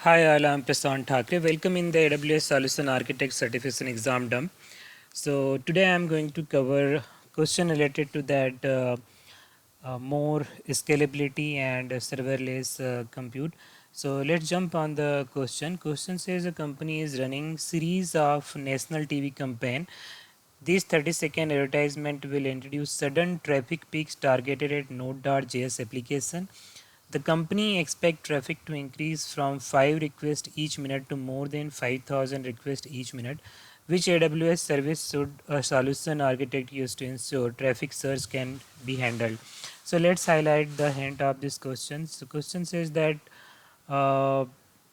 Hi, all, I'm Prasant Thakre. Welcome in the AWS Solution Architect Certification Exam Dump. So today I'm going to cover question related to that more scalability and serverless compute. So let's jump on the question. Question says a company is running series of national TV campaign. This 30-second advertisement will introduce sudden traffic peaks targeted at Node.js application. The company expects traffic to increase from 5 requests each minute to more than 5,000 requests each minute. Which AWS service should a solution architect use to ensure traffic surge can be handled? So let's highlight the hint of this question. So question says that uh,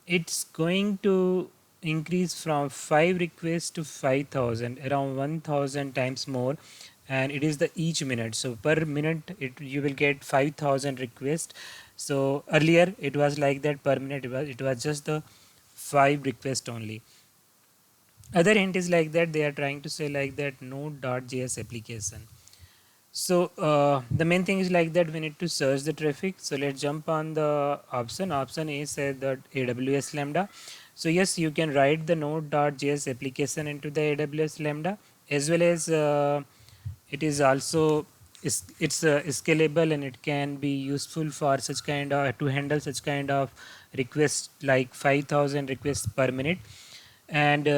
it's going to increase from 5 requests to 5,000, around 1,000 times more, and it is the each minute. So per minute you will get 5,000 requests. So earlier it was like that, per minute it was just the 5 request only. Other hint is like that they are trying to say like that Node.js application. So the main thing is like that we need to search the traffic. So let's jump on the option. Option A said that AWS Lambda. So yes, you can write the Node.js application into the AWS Lambda, as well as it is also it's scalable, and it can be useful for such kind of to handle such kind of requests like 5,000 requests per minute. And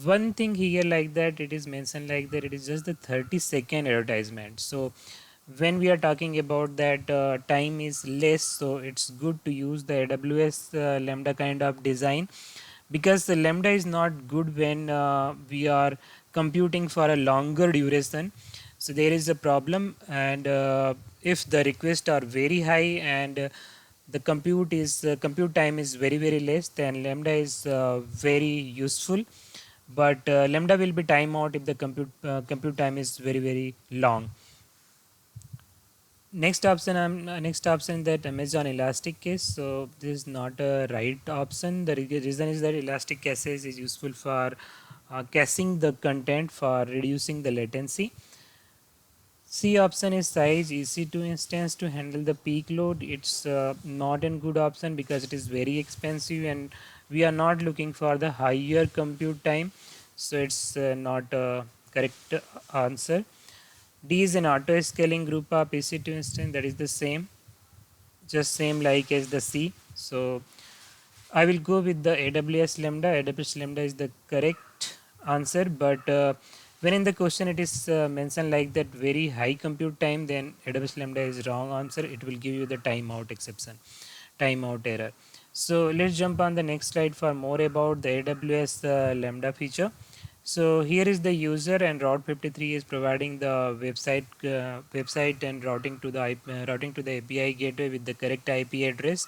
one thing here like that it is mentioned like that it is just the 30-second advertisement. So when we are talking about that time is less, so it's good to use the AWS Lambda kind of design, because the Lambda is not good when we are computing for a longer duration. So there is a problem, and if the requests are very high and the compute time is very less, then Lambda is very useful. But Lambda will be timeout if the compute time is very long. Next option that Amazon Elastic Case. So this is not a right option. The reason is that Elastic Caches is useful for caching the content for reducing the latency. C option is size EC2 instance to handle the peak load. It's not a good option because it is very expensive, and we are not looking for the higher compute time. So it's not a correct answer. D is an auto scaling group of EC2 instance, that is the same, just same like as the C. So I will go with the AWS Lambda. AWS Lambda is the correct answer, but when in the question it is mentioned like that very high compute time, then AWS Lambda is wrong answer. It will give you the timeout exception, timeout error. So let's jump on the next slide for more about the AWS Lambda feature. So here is the user, and Route 53 is providing the website and routing to the routing to the API gateway with the correct IP address,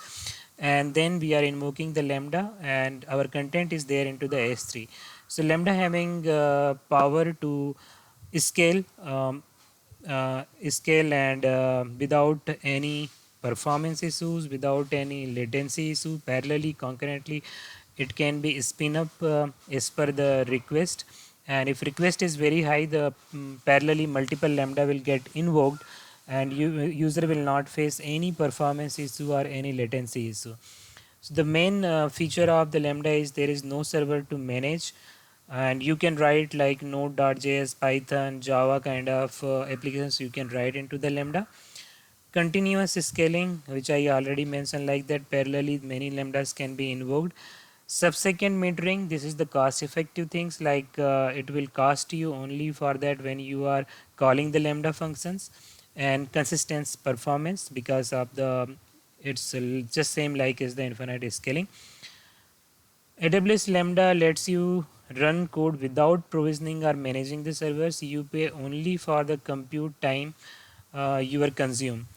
and then we are invoking the Lambda, and our content is there into the S3. So Lambda having power to scale scale, and without any performance issues, without any latency issue, parallelly concurrently it can be spin up as per the request. And if request is very high, the parallelly multiple Lambda will get invoked, and user will not face any performance issue or any latency issue. So the main feature of the Lambda is there is no server to manage, and you can write like Node.js, Python, Java kind of applications you can write into the Lambda. Continuous scaling, which I already mentioned, like that parallelly many Lambdas can be invoked. Sub-second metering, this is the cost effective things, like it will cost you only for that when you are calling the Lambda functions. And consistent performance, because of the it's just same like as the infinite scaling. AWS Lambda lets you run code without provisioning or managing the servers. You pay only for the compute time you are consume.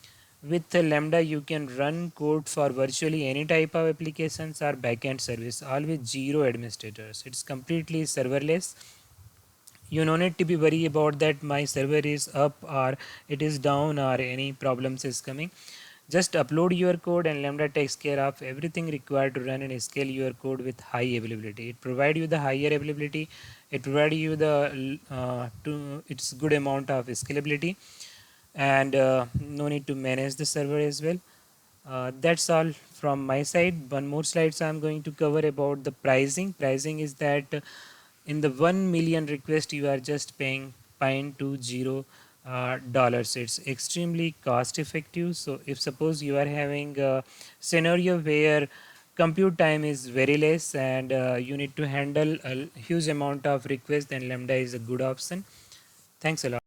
With Lambda, you can run code for virtually any type of applications or backend service, all with zero administrators. It's completely serverless. You no need to be worried about that my server is up or it is down or any problems is coming. Just upload your code, and Lambda takes care of everything required to run and scale your code with high availability. It provides you the higher availability. It provides you the its good amount of scalability, and no need to manage the server as well. That's all from my side. One more slides I'm going to cover about the pricing. Pricing is that in the 1 million request you are just paying 0.20 dollars. It's extremely cost effective. So if suppose you are having a scenario where compute time is very less and you need to handle a huge amount of requests, then Lambda is a good option. Thanks a lot.